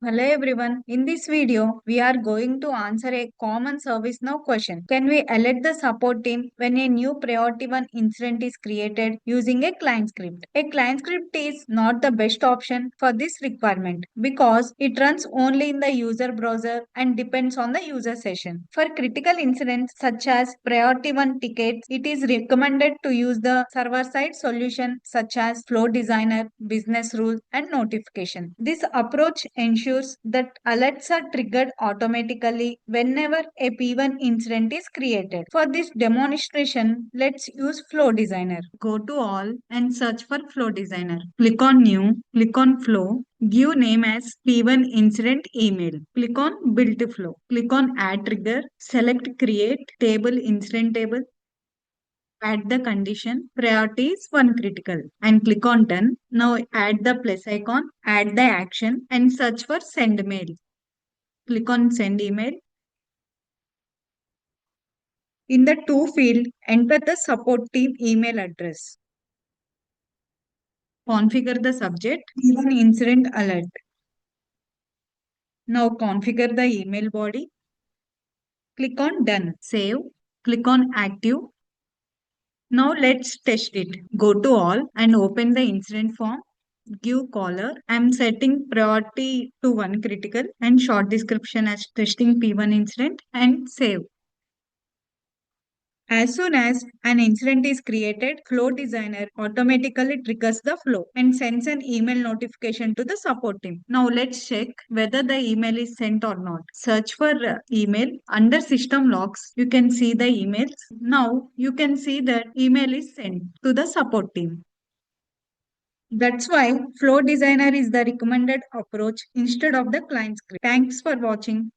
Hello everyone. In this video, we are going to answer a common ServiceNow question. Can we alert the support team when a new priority one incident is created using a client script? A client script is not the best option for this requirement because it runs only in the user browser and depends on the user session. For critical incidents such as priority one tickets, it is recommended to use the server-side solution such as Flow Designer, Business Rules, and Notification. This approach ensures that alerts are triggered automatically whenever a P1 incident is created. For this demonstration, let's use Flow Designer. Go to All and search for Flow Designer. Click on New, click on Flow, give name as P1 incident email. Click on Build Flow. Click on Add Trigger. Select Create Table Incident Table. Add the condition priority is one critical and click on done. Now add the plus icon, add the action and search for send mail. Click on send email. In the to field, enter the support team email address. Configure the subject, even incident alert. Now configure the email body. Click on done. Save. Click on active. Now let's test it. Go to all and open the incident form. Give caller. I'm setting priority to one critical and short description as testing P1 incident and save. As soon as an incident is created, Flow Designer automatically triggers the flow and sends an email notification to the support team. Now let's check whether the email is sent or not. Search for email under system logs. You can see the emails. Now you can see that email is sent to the support team. That's why Flow Designer is the recommended approach instead of the client script. Thanks for watching.